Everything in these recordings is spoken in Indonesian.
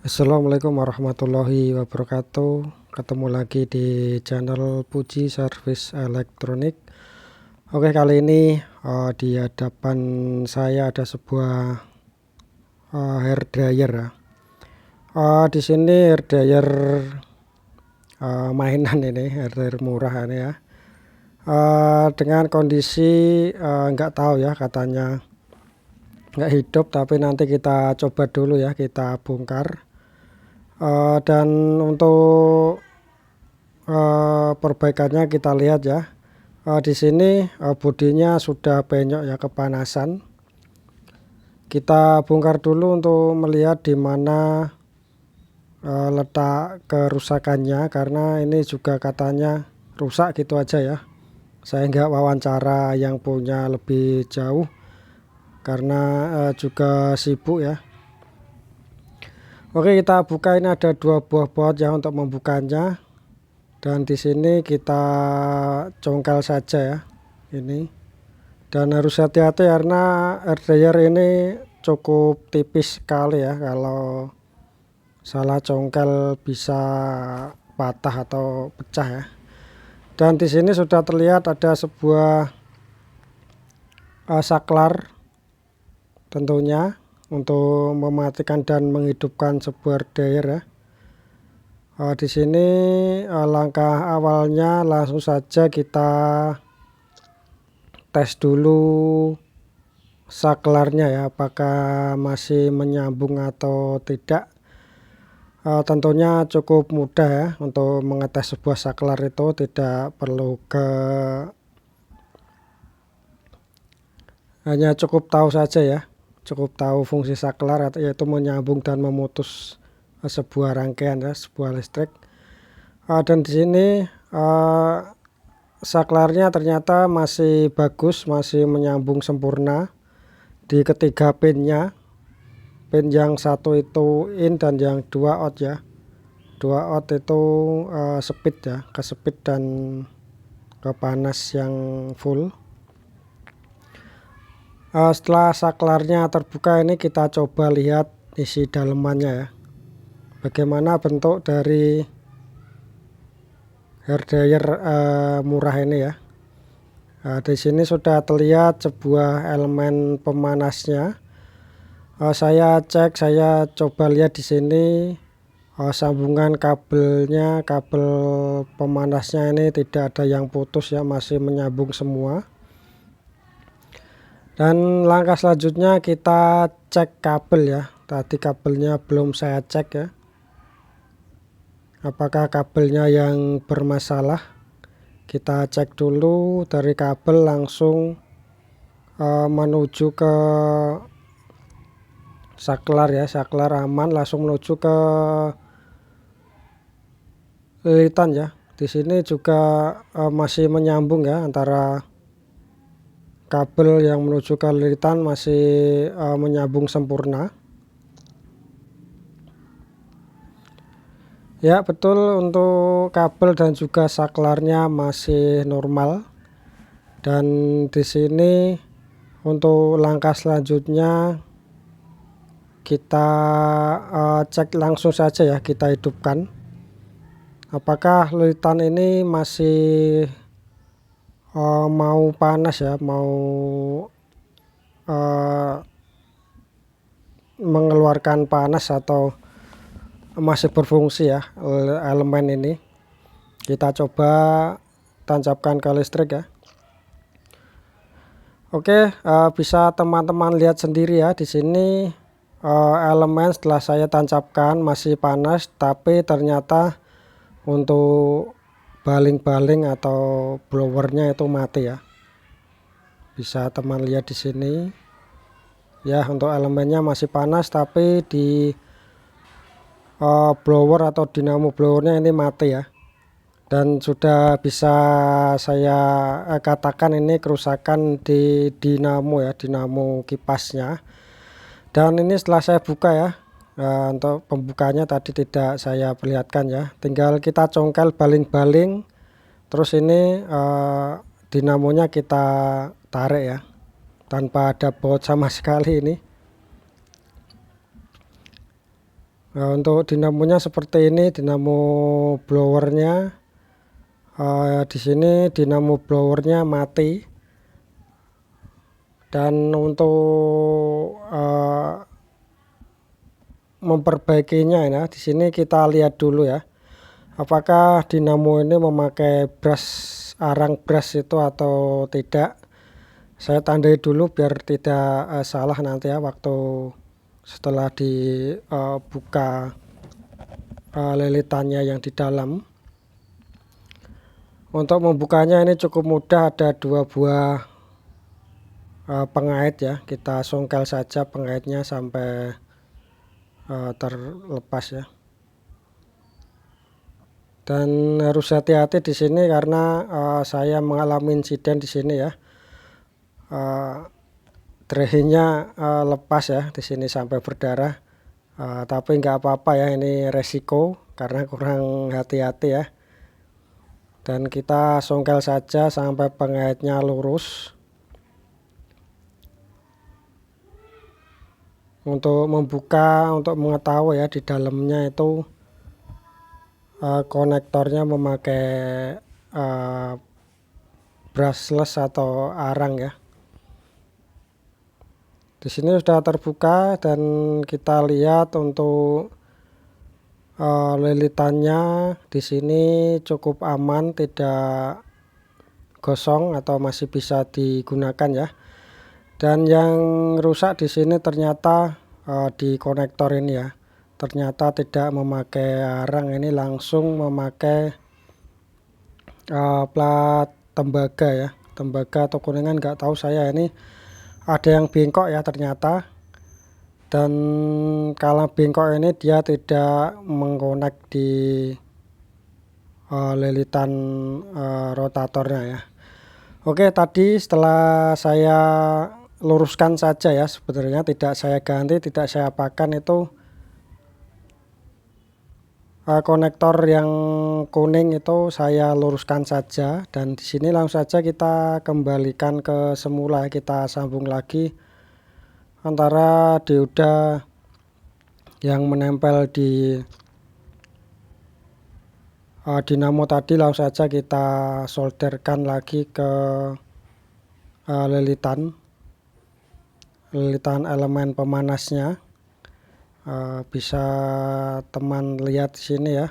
Assalamualaikum warahmatullahi wabarakatuh. Ketemu lagi di channel Puji Servis Elektronik. Oke, kali ini di hadapan saya ada sebuah hair dryer ya. Di sini hair dryer mainan ini, hair dryer murah ini ya. Dengan kondisi nggak tahu ya, katanya nggak hidup, tapi nanti kita coba dulu ya, kita bongkar. Dan untuk perbaikannya kita lihat ya. Di sini bodinya sudah penyok ya, kepanasan. Kita bongkar dulu untuk melihat di mana letak kerusakannya, karena ini juga katanya rusak gitu aja ya. Saya nggak wawancara yang punya lebih jauh karena juga sibuk ya. Oke, kita buka. Ini ada dua buah baut ya untuk membukanya, dan di sini kita congkel saja ya ini. Dan harus hati-hati karena air dryer ini cukup tipis sekali ya, kalau salah congkel bisa patah atau pecah ya. Dan di sini sudah terlihat ada sebuah saklar tentunya untuk mematikan dan menghidupkan sebuah dryer ya. Di sini langkah awalnya langsung saja kita tes dulu saklarnya ya, apakah masih menyambung atau tidak. Tentunya cukup mudah ya untuk mengetes sebuah saklar, itu tidak perlu hanya cukup tahu saja ya, cukup tahu fungsi saklar, yaitu menyambung dan memutus sebuah rangkaian ya, sebuah listrik. Dan di sini saklarnya ternyata masih bagus, masih menyambung sempurna di ketiga pinnya. Pin yang satu itu in dan yang dua out ya. Dua out itu speed ya, ke speed dan ke panas yang full. Setelah saklarnya terbuka, ini kita coba lihat isi dalemannya ya, bagaimana bentuk dari hair dryer murah ini ya. Di sini sudah terlihat sebuah elemen pemanasnya. Saya coba lihat di sini sambungan kabelnya, kabel pemanasnya ini tidak ada yang putus ya, masih menyambung semua. Dan langkah selanjutnya kita cek kabel ya. Tadi kabelnya belum saya cek ya, apakah kabelnya yang bermasalah. Kita cek dulu dari kabel langsung menuju ke saklar ya, saklar aman, langsung menuju ke lilitan ya. Di sini juga masih menyambung ya, antara kabel yang menuju ke lilitan masih menyambung sempurna. Ya betul, untuk kabel dan juga saklarnya masih normal. Dan di sini untuk langkah selanjutnya kita cek langsung saja ya, kita hidupkan. Apakah lilitan ini masih mau panas ya, mau mengeluarkan panas atau masih berfungsi ya elemen ini. Kita coba tancapkan ke listrik ya. Oke, bisa teman-teman lihat sendiri ya, di sini elemen setelah saya tancapkan masih panas, tapi ternyata untuk baling-baling atau blowernya itu mati ya. Bisa teman lihat di sini ya, untuk elemennya masih panas, tapi di blower atau dinamo blowernya ini mati ya. Dan sudah bisa saya katakan ini kerusakan di dinamo ya, dinamo kipasnya. Dan ini setelah saya buka ya, untuk pembukanya tadi tidak saya perlihatkan ya, tinggal kita congkel baling-baling, terus ini dinamonya kita tarik ya, tanpa ada baut sama sekali ini. Untuk dinamonya seperti ini, dinamo blowernya. Di sini dinamo blowernya mati, dan untuk memperbaikinya ya, di sini kita lihat dulu ya, apakah dinamo ini memakai arang brush itu atau tidak. Saya tandai dulu biar tidak salah nanti ya waktu setelah dibuka lilitannya yang di dalam. Untuk membukanya ini cukup mudah, ada 2 buah pengait ya, kita songkel saja pengaitnya sampai terlepas ya. Dan harus hati-hati di sini karena saya mengalami insiden di sini ya. Drainnya lepas ya di sini sampai berdarah. Tapi nggak apa-apa ya, ini resiko karena kurang hati-hati ya. Dan kita songkel saja sampai pengaitnya lurus. Untuk membuka, untuk mengetahui ya di dalamnya itu konektornya memakai brushless atau arang ya. Di sini sudah terbuka dan kita lihat untuk lilitannya di sini cukup aman, tidak gosong atau masih bisa digunakan ya. Dan yang rusak di sini ternyata di konektor ini ya, ternyata tidak memakai arang, ini langsung memakai plat tembaga ya, tembaga atau kuningan nggak tahu saya. Ini ada yang bengkok ya ternyata, dan kalau bengkok ini dia tidak mengkonek di lilitan rotatornya ya. Oke, tadi setelah saya luruskan saja ya, sebenarnya tidak saya ganti, tidak saya apakan, itu konektor yang kuning itu saya luruskan saja, dan di sini langsung saja kita kembalikan ke semula, kita sambung lagi antara dioda yang menempel di dinamo tadi, langsung saja kita solderkan lagi ke lilitan elemen pemanasnya. Bisa teman lihat di sini ya.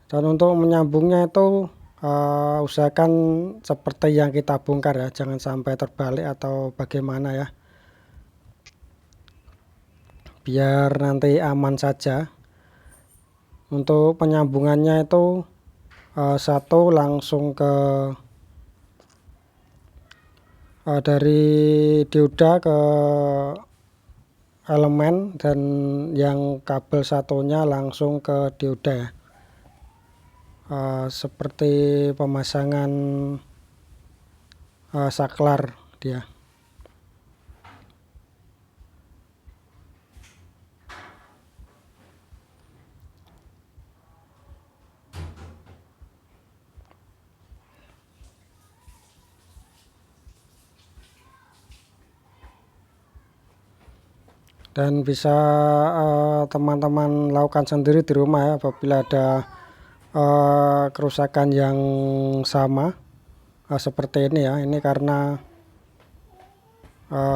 Dan untuk menyambungnya itu usahakan seperti yang kita bongkar ya, jangan sampai terbalik atau bagaimana ya, biar nanti aman saja. Untuk penyambungannya itu satu langsung ke dari dioda ke elemen, dan yang kabel satunya langsung ke dioda ya. Seperti pemasangan saklar dia. Dan bisa teman-teman lakukan sendiri di rumah ya, apabila ada kerusakan yang sama seperti ini ya. Ini karena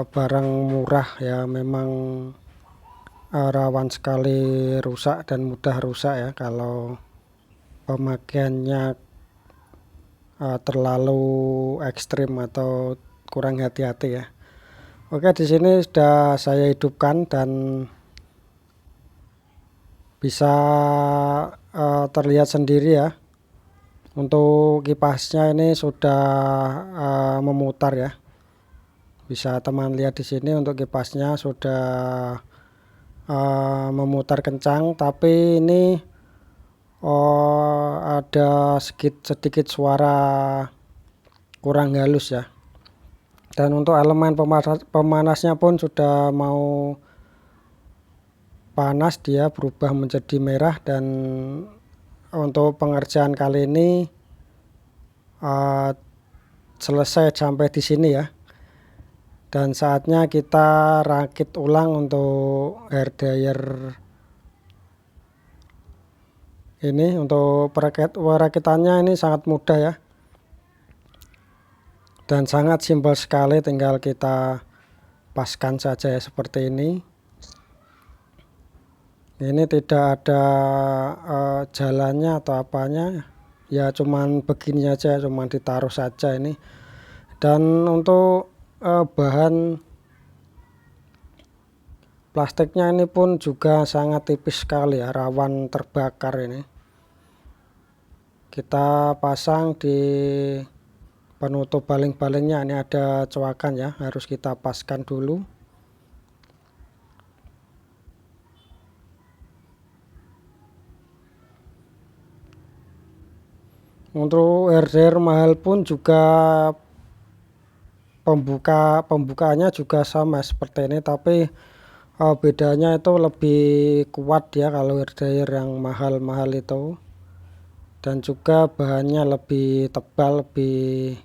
barang murah ya, memang rawan sekali rusak dan mudah rusak ya kalau pemakaiannya terlalu ekstrim atau kurang hati-hati ya. Oke, di sini sudah saya hidupkan dan bisa terlihat sendiri ya. Untuk kipasnya ini sudah memutar ya. Bisa teman lihat di sini, untuk kipasnya sudah memutar kencang, tapi ini ada sedikit suara kurang halus ya. Dan untuk elemen pemanasnya pun sudah mau panas, dia berubah menjadi merah. Dan untuk pengerjaan kali ini selesai sampai di sini ya. Dan saatnya kita rakit ulang untuk hair dryer Ini untuk perakitannya ini sangat mudah ya, dan sangat simpel sekali, tinggal kita paskan saja ya seperti ini. Ini tidak ada jalannya atau apanya ya, cuman begini aja, cuman ditaruh saja ini. Dan untuk bahan plastiknya ini pun juga sangat tipis sekali ya, rawan terbakar ini. Kita pasang di penutup baling-balingnya, ini ada coakan ya, harus kita paskan dulu. Untuk RDR mahal pun juga pembukaannya juga sama seperti ini, tapi bedanya itu lebih kuat ya kalau RDR yang mahal-mahal itu, dan juga bahannya lebih tebal, lebih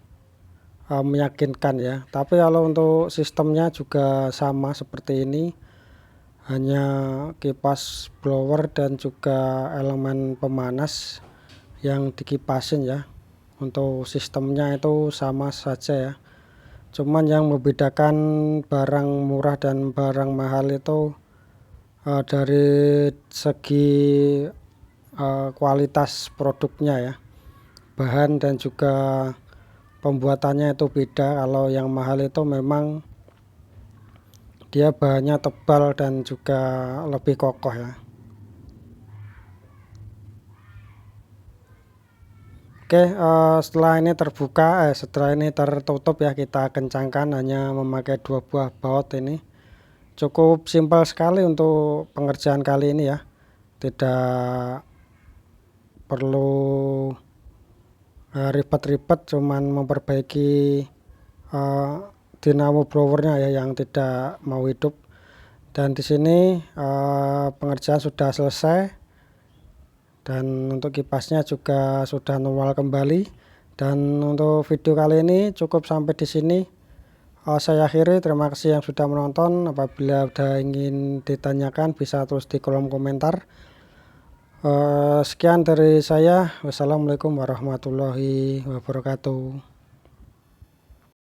meyakinkan ya. Tapi kalau untuk sistemnya juga sama seperti ini, hanya kipas blower dan juga elemen pemanas yang dikipasin ya. Untuk sistemnya itu sama saja ya, cuman yang membedakan barang murah dan barang mahal itu dari segi kualitas produknya ya, bahan dan juga pembuatannya itu beda. Kalau yang mahal itu memang dia bahannya tebal dan juga lebih kokoh ya. Oke, setelah ini tertutup ya, kita kencangkan, hanya memakai 2 buah baut ini. Cukup simpel sekali untuk pengerjaan kali ini ya, tidak perlu ribet-ribet, cuman memperbaiki dinamo blowernya ya yang tidak mau hidup. Dan di sini pengerjaan sudah selesai, dan untuk kipasnya juga sudah normal kembali. Dan untuk video kali ini cukup sampai di sini. Saya akhiri, terima kasih yang sudah menonton. Apabila ada ingin ditanyakan bisa tulis di kolom komentar. Sekian dari saya. Wassalamualaikum warahmatullahi wabarakatuh.